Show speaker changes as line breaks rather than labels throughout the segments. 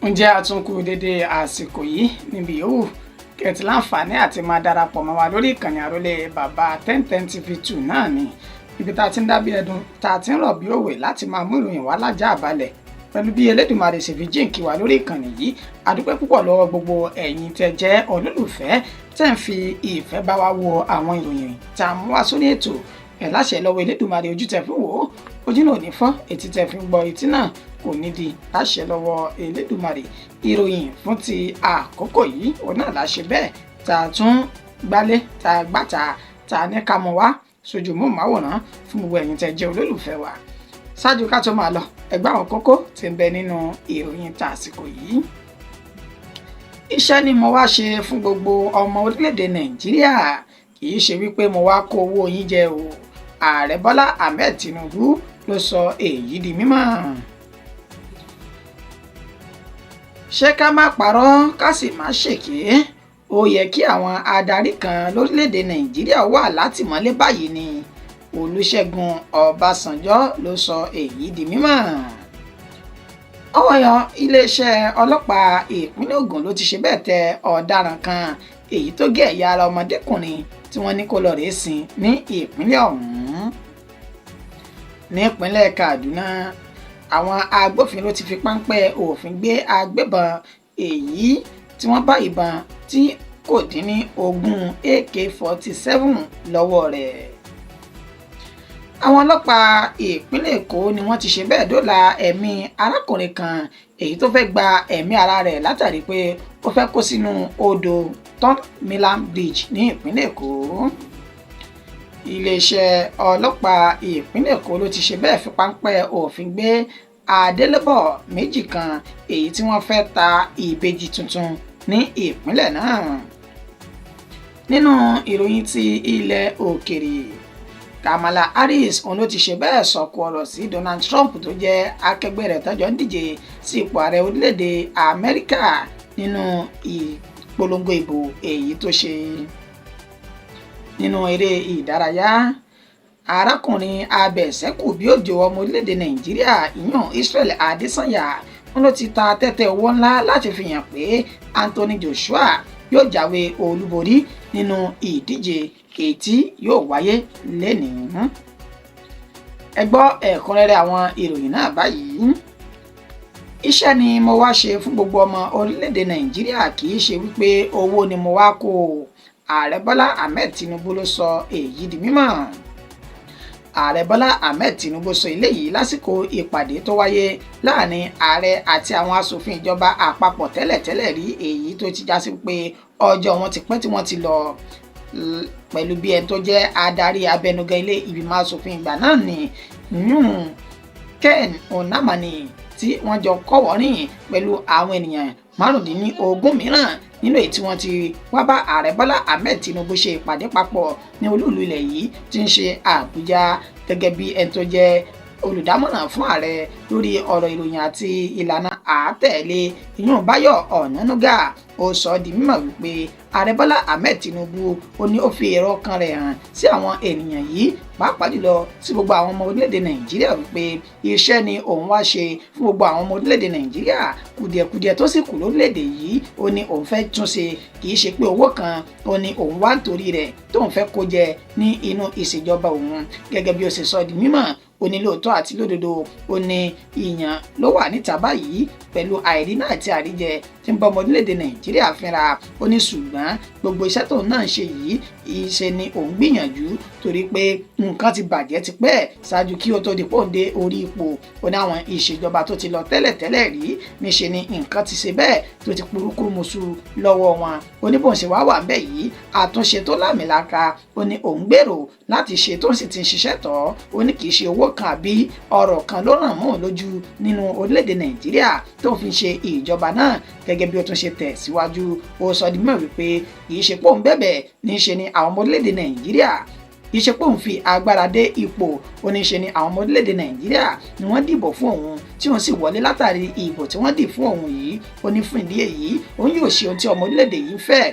ǹjẹ́ a tún kú dédé àsìkò yìí níbi yòówù kẹ̀tì láǹfààní àti máa darapọ̀ mọ́ wa lórí ìkànnì àrólé bàbá 1010 TV2 náà ni ibi tá a ti ń dábí ẹdun tá a ti ń rọ̀ bí òwe láti máa mú ìròyìn wá lájà àbálẹ̀ pẹ̀lú bí Elédùmarè ṣe fi jíǹkí wa lórí ìkànnì yìí. A dúpẹ́ púpọ̀ lọ́wọ́ gbogbo ẹ̀yin tẹ́ jẹ́ olólùfẹ́ tẹ́ ń fi ìfẹ́ bá wa wo àwọn ìròyìn tá a mú wá sórí ètò ẹ̀ láṣẹ lọ́wọ́ Elédùmarè. Ojú tẹ́ fi wò ó ojú náà ò ní fọ́, etí tẹ́ fi ń gbọ́ etí náà kò ní di láṣẹ lọ́wọ́ Elédùmarè. Ìròyìn fún ti àkókò yìí òun náà láṣẹ bẹ́ẹ̀ tá a tún gbálé tá a gbàtà tá a ní ká mọ wá sójú mọ́ máwòrán fún gbogbo ẹ̀yin tẹ́ jẹ́ olólùfẹ́ wa. Ṣáájú ká tó máa lọ ẹgbẹ́ àwọn kókó tí ń bẹ nínú ìròyìn tá àsìkò yìí. Iṣẹ́ ni mo wá ṣe fún gbogbo ọmọ orílẹ̀-èdè Nàìjíríà, kì í ṣe wípé mo wá kó owó yín jẹ o. Ààrẹ Bọ́lá Ahmed Tinubu ló sọ èyí di mímọ̀. Ṣé ká má parọ́ ká sì má ṣèké? Ó yẹ kí àwọn adarí kan lórílẹ̀-èdè Nàìjíríà wà látìmọ́lé báyìí ni Olúṣẹ́gun Ọbásanjọ́ ló sọ èyí di mímọ̀. Ọwọ́ yan iléeṣẹ́ ọlọ́pàá ìpínlẹ̀ Ògùn ló ti ṣe bẹ́ẹ̀ tẹ ọ̀daràn kan èyí tó gé ẹ̀yà ara ọmọdékùnrin tí wọ́n ní kó lọ rèé sin ní ìpínlẹ̀ ọ̀hún. Nípínlẹ̀ Kaduna, àwọn agbófinró ti fi páńpẹ́ òfin gbé agbébọn èyí tí wọ́n bá ìbọn tí kò dín ní 20 AK-47 lọ́wọ́ rẹ̀. Àwọn ọlọ́pàá ìpínlẹ̀ Èkó ni wọ́n ti ṣe bẹ́ẹ̀ dóòlà ẹ̀mí arákùnrin kan èyí tó fẹ́ gba ẹ̀mí ara rẹ̀ látàrí pé ó fẹ́ kó sínú odò Third Mainland Bridge ní ìpínlẹ̀ Èkó. Iléeṣẹ́ ọlọ́pàá ìpínlẹ̀ Èkó ló ti ṣe bẹ́ẹ̀ fi páńpẹ́ òfin gbé adélébọ̀ méjì kan èyí tí wọ́n fẹ́ ta ìbejì tuntun ní ìpínlẹ̀ náà. Nínú ìròyìn ti ilẹ̀ òkèrè, Kamala Harris òun ló ti ṣe bẹ́ẹ̀ sọ̀kò ọ̀rọ̀ sí Donald Trump tó jẹ́ akẹgbẹ́ rẹ̀ tọ́jọ́ ń díje sí ipò ààrẹ orílẹ̀-èdè Amẹ́ríkà nínú ìpolongo ìbò èyí tó ṣe. Nínú eré ìdárayá, arákùnrin abẹ̀sẹ́kù bí òjò ọmọ orílẹ̀-èdè Nàìjíríà ìyàn Israel Adesanya òun ló ti ta tẹ́tẹ́ owó ńlá láti fi hàn pé Anthony Joshua yóò jáwé olúborí nínú ìdíje èyí tí yóò wáyé lénìí. Ẹ gbọ́ ẹ̀kúnrẹ́rẹ́ àwọn ìròyìn náà báyìí. Iṣẹ́ ni mo wá ṣe fún gbogbo ọmọ orílẹ̀-èdè Nàìjíríà, kì í ṣe wípé owó ni mo wá kó. Ààrẹ Bọ́lá Ahmed Tinubu ló sọ èyí di mímọ̀. Ààrẹ Bọ́lá Ahmed Tinubu sọ eléyìí lásìkò ìpàdé tó wáyé láàrin ààrẹ àti àwọn aṣòfin ìjọba àpapọ̀ tẹ́lẹ̀tẹ́lẹ̀ rí èyí tó ti já sí pé ọjọ́ wọn ti pẹ́ tí wọ́n ti lọ, pẹ̀lú bí ẹni tó jẹ́ adarí abẹnugan ilé ìgbìmọ̀ aṣòfin ìgbà náà ní Ken Onamani tí wọ́n jọ kọ́wọ́rìn pẹ̀lú àwọn ènìyàn 15 mìíràn nínú èyí tí wọ́n ti wá bá ààrẹ Bọ́lá Ahmed Tinubu ṣe ìpàdé papọ̀ ní olúùlú ilẹ̀ yìí tí ń ṣe Àbújá, gẹ́gẹ́ bí ẹni tó jẹ́ olùdámọ̀ràn fún ààrẹ lórí ọ̀rọ̀ ìròyìn àti ìlànà àátẹ̀lé ìyún Báyọ̀ Ọ̀nánúgà. Ó sọ di mímọ̀ wípé ààrẹ Bọ́lá Ahmed Tinubu ó ní ó fi èrò ọkàn rẹ̀ hàn sí àwọn ènìyàn yìí, pàápàá jùlọ sí gbogbo àwọn ọmọ orílẹ̀-èdè Nàìjíríà wípé iṣẹ́ ni òun wá ṣe fún gbogbo àwọn ọmọ orílẹ̀-èdè Nàìjíríà. Kùdìẹ̀kudiẹ tó sì kù lórílẹ̀-èdè yìí ó ní òun fẹ́ túnṣe, kì í ṣe pé owó kan ó ní òun wá nítorí rẹ̀ tóun fẹ́ kó jẹ ní inú ìṣèjọba òun. Gẹ́gẹ́ bí ó ṣe sọ di mímọ̀, ó ní lóòótọ́ àti lódodo ó ní ìyàn ló wà níta báyìí pẹ̀lú àìrínà àti àríjẹ tí ń bọ́ ọmọ orílẹ̀-èdè Nàìjíríà fínra. Ó ní ṣùgbọ́n gbogbo iṣẹ́ tóun náà ń ṣe yìí ìṣe ni òun gbìyànjú torí pé nǹkan ti bàjẹ́ ti pẹ́ ṣáájú kí ó tó di pòǹde orí ipò. Ó ní àwọn ìṣèjọba tó ti lọ tẹ́lẹ̀tẹ́lẹ̀ rí níṣe ni nǹkan ti ṣe bẹ́ẹ̀ tó ti purúkúrú muṣu lọ́wọ́ wọn. Ó ní bóun ṣe wá wà ńbẹ̀ yìí àtúnṣe tó lámìlaka ó ní òun gbèrò láti ṣe tó sì ti ń ṣiṣẹ́ tọ̀. Ó ní kì í ṣe owó kan àbí ọ̀rọ̀ kan ló ràn mọ́ lójú nínú orílẹ̀-èdè Nàìjíríà tó fi ṣe ìjọba náà. Gẹ́gẹ́ bí ó tún ṣe tẹ̀ síwájú, ó sọ di mímọ̀ wípé kì í ṣe pé òun bẹ̀bẹ̀ níṣe ni àwọn ọmọ orílẹ̀-èdè Nàìjíríà, kì í ṣe pé òun fi agbára dé ipò, ó ní ṣe ni àwọn ọmọ orílẹ̀-èdè Nàìjíríà ni wọ́n dìbò fún òun tí òun sì wọlé látàrí ìbò tí wọ́n dì fún òun yìí. Ó ní fún ìdí èyí òun yóò ṣe ohun tí ọmọ orílẹ̀-èdè yìí fẹ́,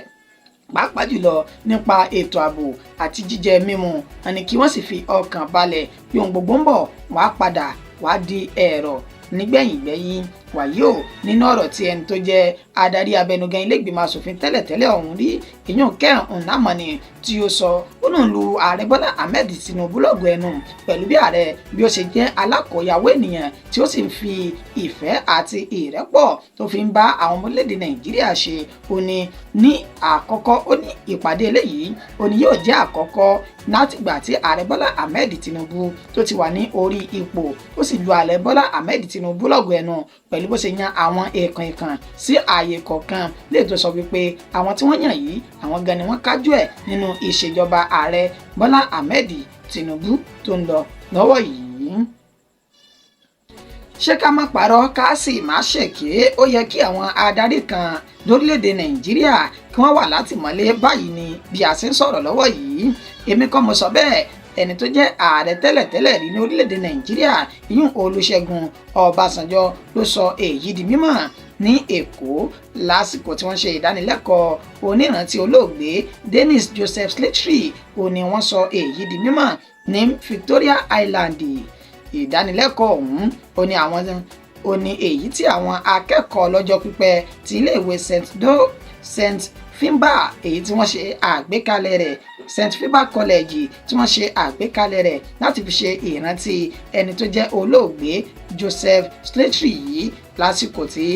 pàápàá jùlọ nípa ètò ààbò àti jíjẹ mímu. Àní kí wọ́n sì fi ọkàn balẹ̀ pé ohun gbogbo ń bọ̀ wá padà wá di ẹ̀rọ̀ nígbẹ̀yìngbẹ́yìn. wàyí o nínú ọ̀rọ̀ tí ẹni tó jẹ́ adarí abẹnugan ilé ìgbìmọ̀ asòfin tẹ́lẹ̀tẹ́lẹ̀ ọ̀hún rí èyàn Kẹ́hìn Nnamani tí ó sọ ó náà lu ààrẹ Bọ́lá Ahmed Tinubu lọ́gọ̀ ẹnu pẹ̀lú bí ààrẹ bí ó ṣe jẹ́ alákọ̀ọ́yàwó ènìyàn tí ó sì ń fi ìfẹ́ àti ìrẹ́pọ̀ tó fi ń bá àwọn ọmọ orílẹ̀-èdè Nàìjíríà ṣe ó ní àkọ́kọ́ ó ní ìpàdé eléyìí ó ní yóò jẹ́ àkọ́kọ́ látìgbà tí ààrẹ Bọ́lá Ahmed Tinubu tó ti wà ní orí ipò ó sì lu ààrẹ Bọ́lá Ahmed Tinubu lọ́gọ̀ ẹnu pẹ̀lú bó ṣe yan àwọn èèkàn sí ààyè kọ̀ọ̀kan lè tó sọ wípé àwọn tí wọ́n yàn yìí àwọn gan ni wọ́n kájú ẹ̀ nínú ìṣèjọba ààrẹ Bọ́lá Ahmed Tinubu tó ń lọ lọ́wọ́ yìí. Ṣé ká má parọ́ ká sì má ṣèké ó yẹ kí àwọn adarí kan lórílẹ̀‐èdè Nàìjíríà kí wọ́n wà látìmọ́lé báyìí ni bí a ṣe ń sọ̀rọ̀ lọ́wọ́ yìí èmi kọ́ mo sọ bẹ́ẹ̀ ẹni tó jẹ́ ààrẹ tẹ́lẹ̀tẹ́lẹ̀ rí ní orílẹ̀‐èdè Nàìjíríà ìyún Olúṣẹ́gun Ọbásanjọ́ ló sọ èyí di mímọ̀ ní Èkó lásìkò tí wọ́n ṣe ìdánilẹ́kọ̀ọ́ onírántí olóògbé Dennis Joseph Slattery ó ní wọ́n sọ èyí di mímọ̀ ní Victoria Island ìdánilẹ́kọ̀ọ́ ọ̀hún ó ní èyí tí àwọn akẹ́kọ̀ọ́ lọ́jọ́ pípẹ́ ti iléèwé St Fimba èyí tí wọ́n ṣe àgbékalẹ̀ rẹ̀ St Fimba College tí wọ́n ṣe àgbékalẹ̀ rẹ̀ láti fi ṣe ìrántí ẹni tó jẹ́ olóògbé Joseph Slattery yìí lásìkò tí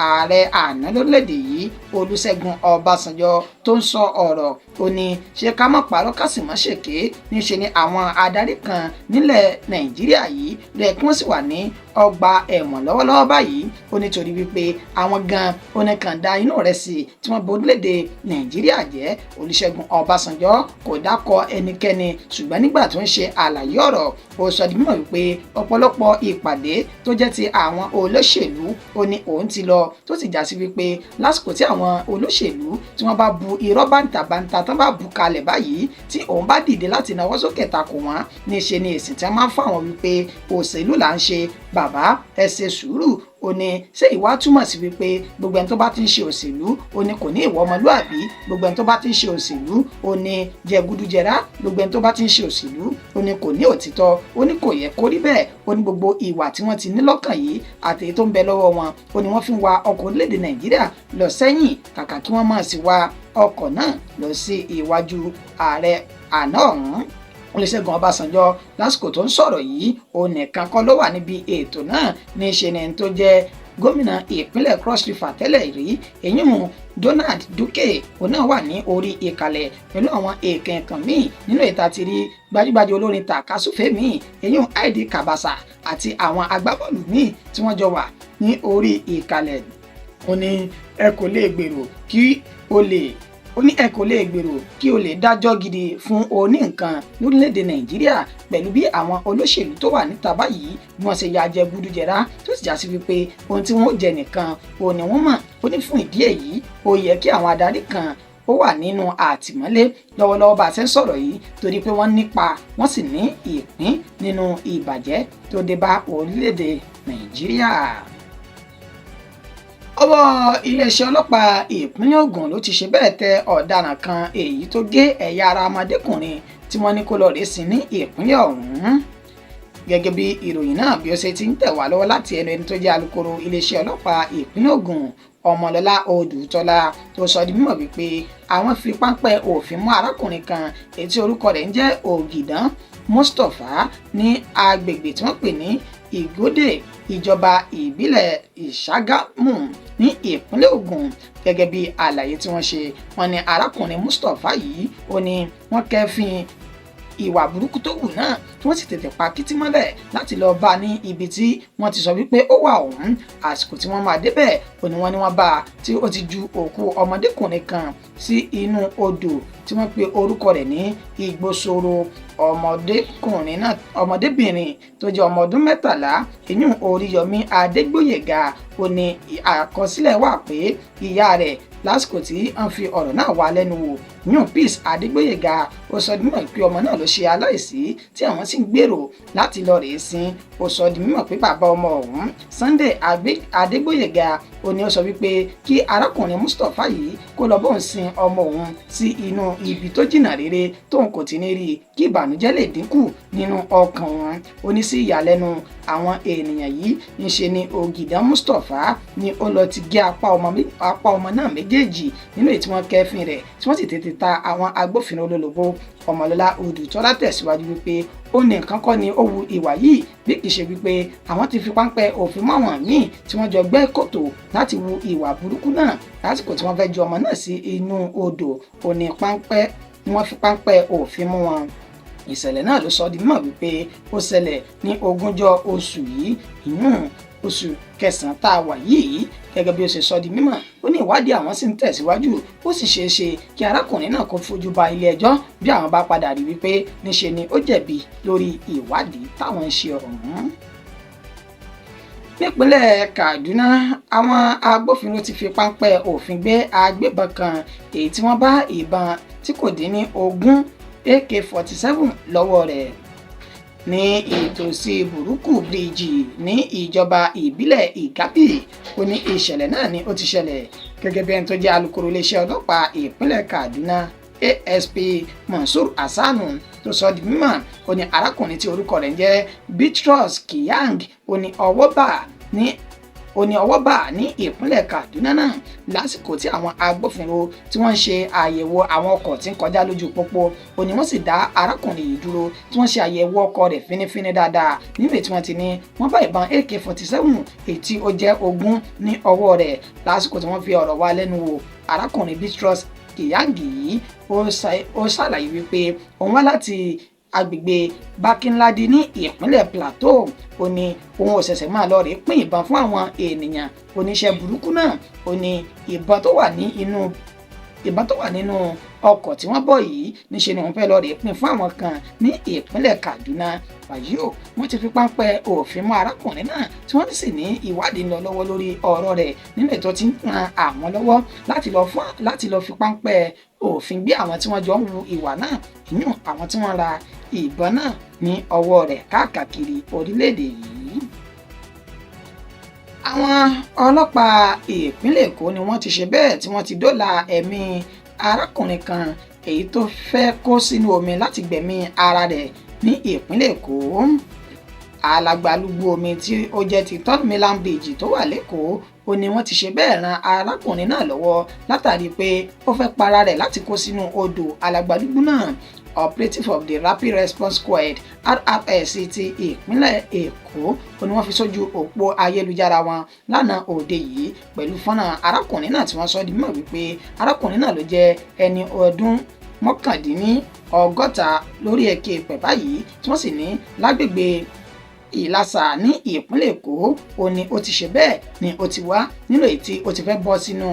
ààrẹ àná lórílẹ̀‐èdè yìí Olúṣẹ́gun Ọbásanjọ́ tó ń sọ ọ̀rọ̀ ó ní ṣé ká má parọ́ ká sì má ṣèké níṣe ni àwọn adarí kan nílẹ̀ Nàìjíríà yìí lóye kí wọ́n sì wà ní ọgbà ẹ̀wọ̀n lọ́wọ́lọ́wọ́ báyìí ó nítorí wípé àwọn gan oníkàndá inú rẹ̀ sí tí wọ́n bo orílẹ̀‐èdè Nàìjíríà jẹ́ Olúṣẹ́gun Ọbásanjọ́ kò dákọ ẹnikẹ́ni ṣùgbọ́n nígbà tó ń ṣe àlàyé ọ̀rọ̀ ó sọ di mímọ̀ wípé ọ̀pọ̀lọpọ̀ ìpàdé tó jẹ́ ti àwọn olóṣèlú ó ní òun ti lọ tó sì já sí wípé lásìkò tí àwọn olóṣèlú tí wọ́n bá bu irọ́ bàǹtàbàǹtà tán bá bu kalẹ̀ báyìí tí òun bá dìde láti nawọ́ sókè takò wọ́n ní ṣe ni èsì tí wọ́n máa ń fún àwọn wípé òṣèlú là ń ṣe bàbá ẹ ṣe sùúrù ó ní ṣé ìwà túmọ̀ sí wípé gbogbo ẹni tó bá ti ń ṣe òṣèlú ó ní kò ní ìwà ọmọlúàbí gbogbo ẹni tó bá ti ń ṣe òṣèlú ó ní jẹgúdújẹrá gbogbo ẹni tó bá ti ń ṣe òṣèlú ó ní kò ní òtítọ́ ó ní kò yẹ kó rí bẹ́ẹ̀ ó ní gbogbo ìwà tí wọ́n ti ní lọ́kàn yìí àti èyí tó ń bẹ lọ́wọ́ wọn ó ní wọ́n fi ń wa ọkọ̀ orílẹ̀-èdè Nàìjíríà lọ sẹ́yìn kàkà kí wọ́n máa sì wa ọkọ̀ náà lọ sí iwájú ààrẹ àná ọ̀hún Olúṣẹ́gun Ọbásanjọ́ lásìkò tó ń sọ̀rọ̀ yìí òun nìkan kọ́ ló wà níbi ètò náà ní í ṣe ni tó jẹ́ gómìnà ìpínlẹ̀ Cross River tẹ́lẹ̀ rí èyíhùn Donald Duke òun náà wà ní orí ìkàlẹ̀ pẹ̀lú àwọn èèkàn míì nínú ìta ti rí gbajúgbajà olórin tàkasúfè míì èyíhùn Id Kabasa àti àwọn agbábọ́ọ̀lù míì tí wọ́n jọ wà ní orí ìkàlẹ̀ ó ní ẹ kò lè gbèrò kí o lè dájọ́ gidi fún oní nǹkan lórílẹ̀‐èdè Nàìjíríà pẹ̀lú bí àwọn olóṣèlú tó wà níta báyìí bí wọ́n ṣe ya jẹ gúdújẹrá tó sì já sí wípé ohun tí wọ́n jẹ nìkan òun ni wọ́n mọ̀ ó ní fún ìdí èyí ó yẹ kí àwọn adarí kan ó wà nínú àtìmọ́lé lọ́wọ́lọ́wọ́ bá a ṣe ń sọ̀rọ̀ yìí torí pé wọ́n nípa wọ́n sì ní ìpín nínú ìbàjẹ́ tó dé bá orílẹ̀‐èdè Nàìjíríà. Ọwọ́ iléeṣẹ́ ọlọ́pàá ìpínlẹ̀ Ògùn ló ti ṣe bẹ́ẹ̀ tẹ ọ̀daràn kan èyí tó gé ẹ̀yà ara ọmọdékùnrin tí wọ́n ní kó lọ rèé sí ní ìpínlẹ̀ ọ̀hún. Gẹ́gẹ́ bí ìròyìn náà bí ó ṣe ti ń tẹ̀ wá lọ́wọ́ láti ẹnu ẹni tó jẹ́ alukoro iléeṣẹ́ ọlọ́pàá ìpínlẹ̀ Ògùn Ọmọlọ́lá Odùtọ́lá tó sọ di mímọ̀ wípé àwọn fi páńpẹ́ òfin mú arákùnrin kan èyí tí orúkọ rẹ̀ ń jẹ́ Ògìdán Mustapha ní agbègbè tí wọ́n pè ní Ìgódè ìjọba ìbílẹ̀ Ìṣàgámù ní ìpínlẹ̀ Ògùn. Gẹ́gẹ́ bí àlàyé tí wọ́n ṣe wọ́n ní arákùnrin Mustapha yìí ó ní wọ́n kẹ́fín ìwà burúkú tó wù náà tí wọ́n sì tètè pa kítí mọ́lẹ̀ láti lọ bá a ní ibi tí wọ́n ti sọ wípé ó wà ọ̀hún. Àsìkò tí wọ́n máa débẹ̀ ó ní wọ́n bá a tí ó ti ju òkú ọmọdékùnrin kan sí inú odò tí wọ́n pe orúkọ rẹ̀ ní Igbósoro. Ọmọdébìnrin tó jẹ́ ọmọ ọdún 13 ìyún Oríyọmí Adégbóyèga ó ní àkọsílẹ̀ wà pé ìyá rẹ̀ lásìkò tí wọ́n fi ọ̀rọ̀ náà wá lẹ́nu wò yún Peace Adégbóyèga ó sọ di mímọ̀ pé ọmọ náà ló ṣe aláìsí tí àwọn sì ń gbèrò láti lọ rèé sin. Ó sọ di mímọ̀ pé bàbá ọmọ ọ̀hún Sunday Adégbóyèga ó ní ó sọ wípé kí arákùnrin Mustapha yìí kó lọ bóun sin ọmọ òun sí inú ibi tó jìnnà rere tóun kò ti ní rí kí ìbànújẹ́ ìbànújẹ́ lè dínkù nínú ọkàn wọn. Ó ní sí ìyàlẹ́nu àwọn ènìyàn yìí ńṣe ni Ògìdán Mustapha ni ó lọ ti gé apá ọmọ náà méjèèjì nínú èyí tí wọ́n kẹ́fìn rẹ̀ tí wọ́n sì tètè ta àwọn agbófinró lólobó. Ọmọlọ́lá Odùtọ́lá tẹ̀síwájú wípé ó ní nǹkan kọ́ ni ó wu ìwà yìí bí kì í ṣe wípé àwọn ti fi páńpẹ́ òfin mọ́ àwọn míì tí wọ́n jọ gbẹ́ kòtò láti wu ìwà burúkú náà lásìkò tí wọ́n fẹ́ ju ọmọ náà sí inú odò. Ó ní wọ́n fi páńpẹ́ òfin mú wọn. Ìṣẹ̀lẹ̀ náà ló sọ di mímọ̀ wípé ó ṣẹlẹ̀ ní 20 oṣù yìí, ìyún oṣù kẹsàn-án tá a wà yìí. Gẹ́gẹ́ bí ó ṣe sọ di mímọ̀, ó ní ìwádìí àwọn sì ń tẹ̀síwájú, ó sì ṣeé ṣe kí arákùnrin náà kó fojú ba ilé ẹjọ́ bí àwọn bá padà rí wípé níṣe ni ó jẹ̀bi lórí ìwádìí táwọn ń ṣe ọ̀hún. Nípínlẹ̀ Kaduna, àwọn agbófinró ti fi páńpẹ́ òfin gbé agbébọn kan èyí tí wọ́n bá ìbọn tí kò dín ní 20 AK-47 lọ́wọ́ rẹ̀ ní ìtòsí Burúkú Bíríìjì ní ìjọba ìbílẹ̀ Ìgábì. Ó ní ìṣẹ̀lẹ̀ náà ni ó ti ṣẹlẹ̀ gẹ́gẹ́ bí ẹni tó jẹ́ alukoro iléeṣẹ́ ọlọ́pàá ìpínlẹ̀ Kaduna ASP Mansour Hassanu tó sọ di mímọ̀. Ó ní arákùnrin tí orúkọ rẹ̀ ń jẹ́ Bitrus Kiyang ó ní ọwọ́ bà ní ìpínlẹ̀ Kaduna náà lásìkò tí àwọn agbófinró tí wọ́n ń ṣe àyẹ̀wò àwọn ọkọ̀ tí ń kọjá lójú pópó. Ó ní wọ́n sì dá arákùnrin yìí dúró tí wọ́n ṣe àyẹ̀wò ọkọ̀ rẹ̀ fínífíní dáadáa níbi tí wọ́n ti ní wọ́n bá ìbọn AK-47 èyí tí ó jẹ́ 20 ní ọwọ́ rẹ̀. Lásìkò tí wọ́n fi ọ̀rọ̀ wá lẹ́nu wò, arákùnrin Bitrus Kiyang yìí ó ṣàlàyé wípé òun wá láti agbègbè Barkin-Ladi ní ìpínlẹ̀ Plateau. Ó ní òun ò ṣẹ̀ṣẹ̀ máa lọ rèé pín ìbọn fún àwọn ènìyàn oníṣẹ́ burúkú náà. Ó ní ìbọn tó wà nínú ọkọ̀ tí wọ́n bọ̀ yìí níṣe ni wọ́n fẹ́ lọ rèé pín fún àwọn kan ní ìpínlẹ̀ Kaduna. Wàyí o, wọ́n ti fi páńpẹ́ òfin mọ́ arákùnrin náà tí wọ́n sì ní ìwádìí lọ lọ́wọ́ lórí ọ̀rọ̀ rẹ̀ nínú ètò tí ń ran àwọn lọ́wọ́ láti lọ fi páńpẹ́ òfin gbé àwọn tí wọ́n jọ ń wu ìwà náà, ìyún àwọn tí wọ́n ra ìbọn náà ní ọwọ́ rẹ̀ káàkiri orílẹ̀-èdè yìí. Àwọn ọlọ́pàá ìpínlẹ̀ Èkó ni wọ́n ti ṣe bẹ́ẹ̀ tí wọ́n ti dóòlà ẹ̀mí arákùnrin kan èyí tó fẹ́ kó sínú omi láti gbẹ̀mí ara rẹ̀ ní ìpínlẹ̀ Èkó. Alàgbàlúgbú omi tí ó jẹ́ ti Third Mainland Bridge tó wà lẹ́kọ̀ọ́ ó ní wọ́n ti ṣe bẹ́ẹ̀ ran arákùnrin náà lọ́wọ́ látàrí pé ó fẹ́ para rẹ̀ láti kó sínú odò alàgbàlúgbú náà. Operative of the Rapid Response Squad RRS ti ìpínlẹ̀ Èkó ó ní wọ́n fi sójú òpó ayélujára wọn lánàá òde yìí pẹ̀lú fọ́nrán arákùnrin náà tí wọ́n sọ di mímọ̀ wípé arákùnrin náà ló jẹ́ ẹni ọdún 69 lórí ẹ̀kẹ́ ìpẹ̀ báyìí tí wọ́n sì ní lágbègbè Ìlàsà ní ìpínlẹ̀ Èkó. Ó ní ó ti ṣe bẹ́ẹ̀ ni ó ti wá nínú èyí tí ó ti fẹ́ bọ́ sínú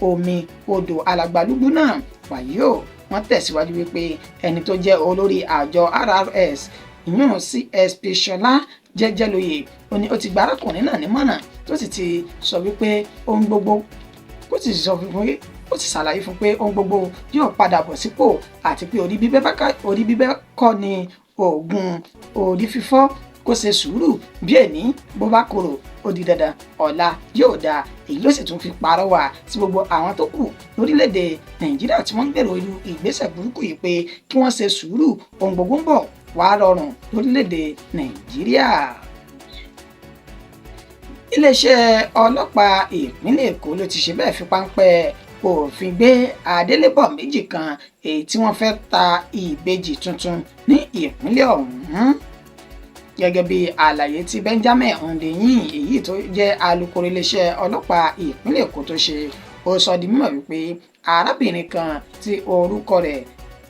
omi odò alàgbàlúgbú náà. Wàyí o, wọ́n tẹ̀síwájú wípé ẹni tó jẹ́ olórí àjọ RRS ìyún CSP Ṣọlá Jẹ́jẹ́lóye ó ní ó ti gba arákùnrin náà nímọ̀ràn tó sì ti sọ wípé ohun gbogbo ó ti ṣàlàyé fún pé ohun gbogbo yóò padà bọ̀ sípò àti pé orí bíbẹ́ kọ́ ni oògùn orí fífọ́. Kó ṣe sùúrù bí ẹni bó bá korò ó di dandan ọ̀la yóò dáa. Èyí ló sì tún fi pàrọwà sí gbogbo àwọn tó kù lórílẹ̀‐èdè Nàìjíríà tí wọ́n ń gbèrò irú ìgbésẹ̀ burúkú yìí pé kí wọ́n ṣe sùúrù, ohun gbogbo ń bọ̀ wá rọrùn lórílẹ̀‐èdè Nàìjíríà. Iléeṣẹ́ ọlọ́pàá ìpínlẹ̀ Èkó ló ti ṣe bẹ́ẹ̀ fi páńpẹ́ òfin gbé adélébọ̀ méjì kan èyí tí wọ́n fẹ́ ta ìbejì tuntun ní ìpínlẹ̀ ọ̀hún. Gẹ́gẹ́ bí àlàyé tí Benjamin Hundeyin èyí tó jẹ́ alukoro iléeṣẹ́ ọlọ́pàá ìpínlẹ̀ Èkó tó ṣe, ó sọ di mímọ̀ wípé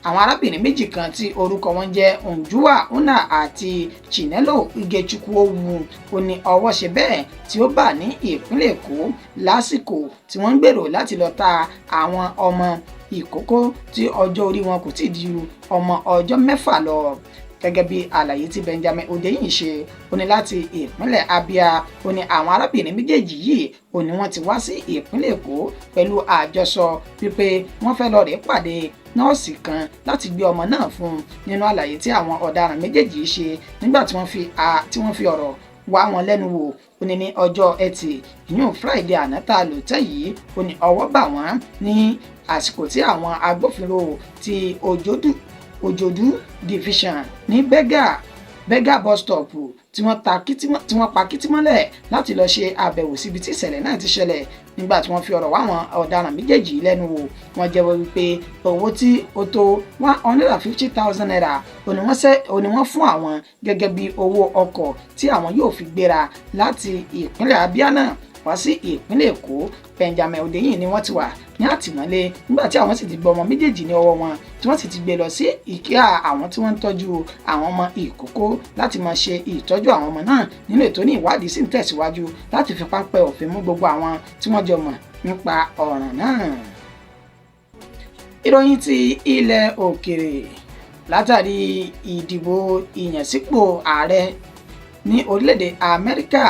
àwọn arábìnrin méjì kan tí orúkọ wọn jẹ́ Njuwa Una àti Chinelo Igechukwu Owu ó ní ọwọ́ ṣe bẹ́ẹ̀ tí ó bà ní ìpínlẹ̀ Èkó lásìkò tí wọ́n ń gbèrò láti lọ ta àwọn ọmọ ìkókó tí ọjọ́ orí wọn kò tíì di ọmọ ọjọ́ 6 lọ. Gẹ́gẹ́ bí àlàyé tí Benjamin Hundeyin ṣe, ó ní láti ìpínlẹ̀ Abia ó ní àwọn arábìnrin méjèèjì yìí ó ní wọ́n ti wá sí ìpínlẹ̀ Èkó pẹ̀lú àjọsọ wípé wọ́n fẹ́ lọ rèé pàdé nọ́ọ̀sì kan láti gbé ọmọ náà fún un. Nínú àlàyé tí àwọn ọ̀daràn méjèèjì ṣe nígbà tí wọ́n fi ọ̀rọ̀ wá wọn lẹ́nu wò, ó ní ọjọ́ Ẹtì ìyún Friday àná tá a lò tán yìí ó ní ọwọ́ bà wọ́n ní àsìkò tí àwọn agbófinró ti Òjòdú division ní Berger bus stop tí wọ́n pa kìtì mọ́lẹ̀ láti lọ ṣe àbẹ̀wò síbi tí ìṣẹ̀lẹ̀ náà ti ṣẹlẹ̀. Nígbà tí wọ́n fi ọ̀rọ̀ wá àwọn ọ̀daràn méjèèjì lẹ́nu wò, wọ́n jẹ́wọ́ wípé owó tí ó tó 150,000 naira òní wọ́n fún àwọn gẹ́gẹ́ bí owó ọkọ̀ tí àwọn yóò fi gbéra láti ìpínlẹ̀ Abia náà wá sí ìpínlẹ̀ Èkó. Benjamin Hundeyin ni wọ́n ti wà ní àtìmọ́lé nígbà tí àwọn sì ti gbọ́ ọmọ méjèèjì ní ọwọ́ wọn tí wọ́n sì ti gbé lọ sí ìkíà àwọn tí wọ́n ń tọ́jú àwọn ọmọ ìkókó láti máa ṣe ìtọ́jú àwọn ọmọ náà nínú ètò ní ìwádìí sì ń tẹ̀síwájú láti fi páńpẹ́ òfin mú gbogbo àwọn tí wọ́n jọ mọ̀ nípa ọ̀ràn náà. Ìròyìn ti ilẹ̀ òkèrè látàrí ìdìbò ìyànsípò ààrẹ ní orílẹ̀-èdè Amẹ́ríkà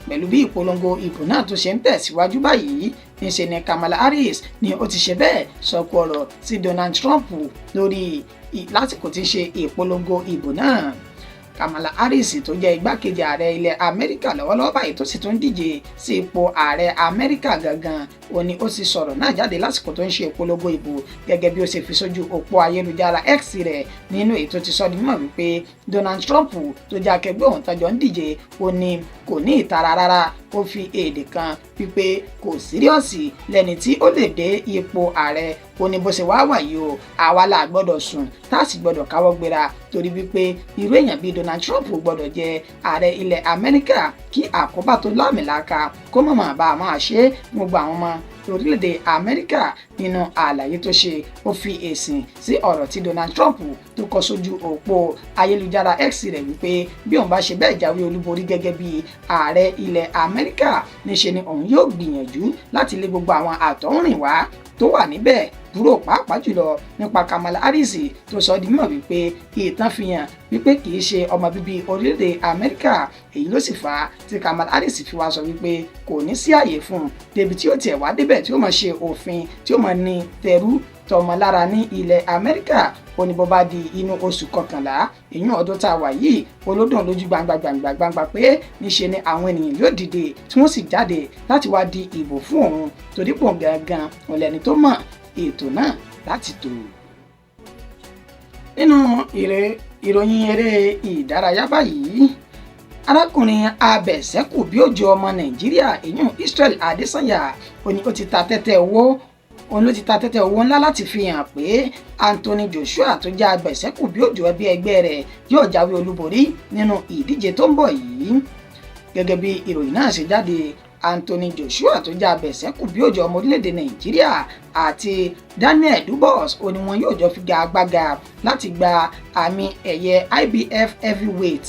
pẹ̀lú bí ìpolongo ìbò náà tó ṣe ń tẹ̀síwájú báyìí, níṣe ni Kamala Harris ni ó ti ṣe bẹ́ẹ̀ sọ̀kò ọ̀rọ̀ sí Donald Trump lórí lásìkò tí ń ṣe ìpolongo ìbò náà. Kamala Harris tó jẹ́ igbákejì ààrẹ ilẹ̀ Amẹ́ríkà lọ́wọ́lọ́wọ́ báyìí tó sì tún díje sí ipò ààrẹ Amẹ́ríkà gangan, ó ní ó sì sọ̀rọ̀ náà jáde lásìkò tó ń ṣe ìpolongo ìbò gẹ́gẹ́ bí ó ṣe fi sójú òpó ayélujára X rẹ̀ nínú èyí tó ti sọ di mímọ̀ wípé Donald Trump tó jẹ́ akẹgbẹ́ òun tọ́jọ́ ń díje ó ní kò ní ìtara rárá. Ó fi èdè kan wípé kò síríọ̀sì lẹ́ni tí ó lè dé ipò ààrẹ. Ó ní bó ṣe wá wà yìí o, àwa la gbọ́dọ̀ sùn tá a sì gbọ́dọ̀ káwọ́ gbéra torí wípé irú èèyàn bíi Donald Trump gbọ́dọ̀ jẹ ààrẹ ilẹ̀ Amẹ́ríkà kí àkóbá tó láàmìlàaka kó mọ̀mọ́ bá a máa ṣe gbogbo àwọn ọmọ orílẹ̀-èdè Amẹ́ríkà. Nínú àlàyé tó ṣe, ó fi èsì sí ọ̀rọ̀ tí Donald Trump tó kọ sójú òpó ayélujára X rẹ̀ wípé bí òun bá ṣe bẹ́ẹ̀ jáwé olúborí gẹ́gẹ́ bí ààrẹ ilẹ̀ Amẹ́ríkà, níṣe ni òun yóò gbìyànjú láti lé gbogbo àwọn àtọ̀húnrìnwá tó wà níbẹ̀ kúrò, pàápàá jùlọ nípa Kamala Harris tó sọ di mímọ̀ wípé ìtàn fi hàn wípé kì í ṣe ọmọ bíbí orílẹ̀-èdè Amẹ́ríkà. Èyí ló sì fà á tí Kamala Harris fi wá sọ wípé kò ní sí àyè fún un débi tí ó tiẹ̀ wá débẹ̀ tí ó máa ṣe òfin tí ó máa ní tẹrú tọmọ lára ní ilẹ̀ Amẹ́ríkà. Ó ní bó bá di inú oṣù kọkànlá ìyún ọdún tá a wà yìí, olódùn lójú gbangba pé níṣe ni àwọn ènìyàn yóò dìde tí wọ́n sì jáde láti wá di ìbò fún òun torí pò gangan ọ̀lẹ́ni tó mọ̀ ètò náà láti tò. Nínú ìròyìn eré ìdárayá báyìí, arákùnrin abẹ̀sẹ́kù bí òjò ọmọ Nàìjíríà ìyún Israel Adesanya ó ní ó ti ta tẹ́tẹ́ owó. Òun ló ti ta tẹ́tẹ́ owó ńlá láti fi hàn pé Anthony Joshua tó jẹ́ abẹ̀sẹ́kù bí òjò ẹbí ẹgbẹ́ rẹ̀ yóò jáwé olúborí nínú ìdíje tó ń bọ̀ yìí. Gẹ́gẹ́ bí ìròyìn náà ṣe jáde, Anthony Joshua tó jẹ́ abẹ̀sẹ́kù bí òjò ọmọ orílẹ̀-èdè Nàìjíríà àti Daniel Dubois ó ní wọn yóò jọ figagbága láti gba àmì ẹ̀yẹ IBF heavyweight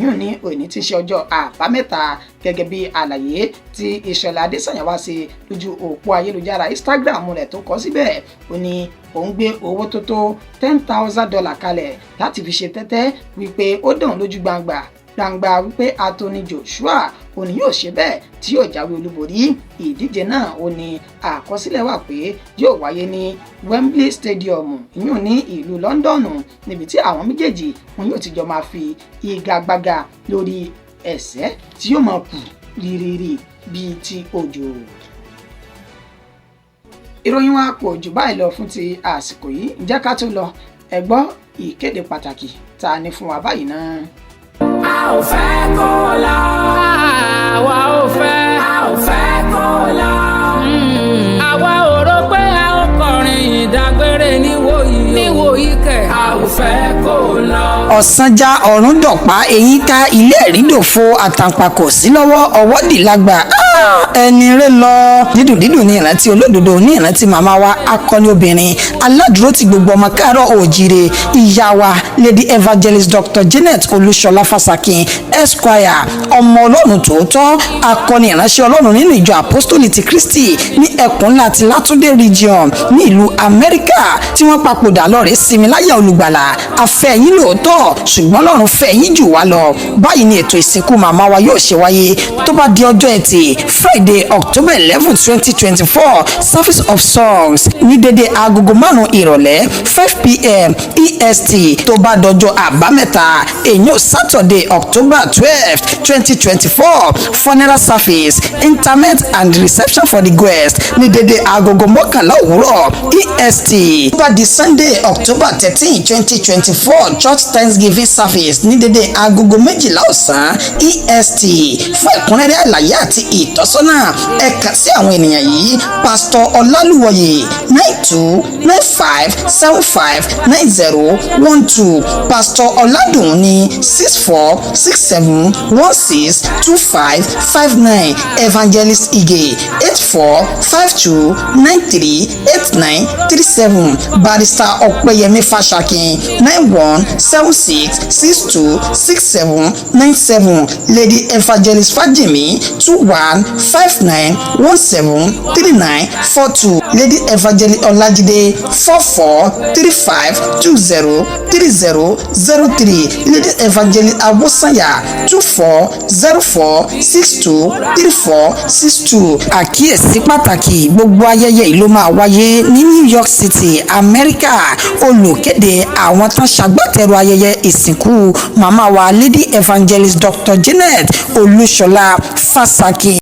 yóò ní òní tí ń ṣe ọjọ́ àbámẹ́ta. Gẹ́gẹ́ bí àlàyé tí Israel Adesanya wá sí lójú òpó ayélujára Instagram rẹ̀ tó kọ síbẹ̀, ó ní òun gbé owó tó tó $10,000 kalẹ̀ láti fi ṣe tẹ́tẹ́ wípé ó dàn lójú gbangba wípé Anthony Joshua ó ní yóò ṣe bẹ́ẹ̀ tí yóò jáwé olúborí. Ìdíje náà ó ní àkọsílẹ̀ wà pé yóò wáyé ní Wembley Stadium ìyún ní ìlú London, níbi tí àwọn méjèèjì wọn yóò ti jọ máa fi igagbága lórí ẹsẹ̀ tí yóò máa kù rírírí bíi ti òjò. Ìròyìn wa kò jù báyìí lọ fún ti àsìkò yìí. Ǹjẹ́ ká tó lọ, ẹ gbọ́ ìkéde pàtàkì tá a ní fún wa báyìí náà.
A ò fẹ́ kó lọ. Àwa ò fẹ́. A ò fẹ́ kó lọ. Àwa ò rò pé a ó kọrin ìdágbére níwòyí kẹ̀. A ò fẹ́ kó lọ.
Ọ̀sánjá ọ̀run dọ̀pá eyín ká ilé ẹ̀rídòfo àtàǹpàkò sí lọ́wọ́ ọwọ́ dì lágbà. Ẹni rẹ lọ. Dídùn ní ìrántí olódodo ní ìrántí màmá wa akọni obìnrin aládùúró ti gbogbo ọmọ káàárọ̀ oòjíire ìyá wa Lady Evangelist Dr. Janet Olúṣọlá Fásakin Esquire, ọmọ Ọlọ́run tòótọ́, akọni ìránṣẹ́ Ọlọ́run nínú ìjọ Apostoli ti Kristi ní ẹkùn ńlá ti Látúndé region ní ìlú Amẹ́ríkà tí wọ́n papòdà lọ́rẹ̀ẹ́ sinmi láyà olùgbàlà. Afẹ́ yín lóòótọ́ ṣùgbọ́n Ọlọ́run fẹ́ yín jù wá lọ. Báyìí ni ètò ìsìnkú màmá wa yóò ṣe wáyé tó bá di ọjọ́ Ẹtì Friday October 11 2024 service of songs ní dédé agogo 5 ìrọ̀lẹ́ 5 p.m. EST tó bá dọjọ́ àbámẹ́ta èyàn Saturday October 12 2024 funeral service interment and reception for the guest ní dédé agogo 11 òwúrọ̀ EST tó bá di Sunday October 13 2024 church thanksgiving service ní dédé agogo 12 ọ̀sán EST fún ẹ̀kúnrẹ́rẹ́ àlàyé àti ìtọ́sọ́nà ẹ kàn sí àwọn ènìyàn yìí Pastor Ọlálùwọ̀yè 9295759012 Pastor Ọládùnní 6467162559 Evangelist Ige 8452938937 Barrister Ọpẹ́yẹmí Fáṣakin 9176626797 Lady Evangelist Fájìmí 2159173942 Lady Evangelist Ọlájídé 4435203003 Lady Evangelist Awosanya 2404623462. Àkíyèsí pàtàkì gbogbo ayẹyẹ ìlú máa wáyé ní New York City, Amẹ́ríkà. Olùkéde àwọn tán ṣagbátẹrù ayẹyẹ ìsìnkú màmá wa Lady Evangelist Dr. Janet Olúṣọlá Fáṣakin.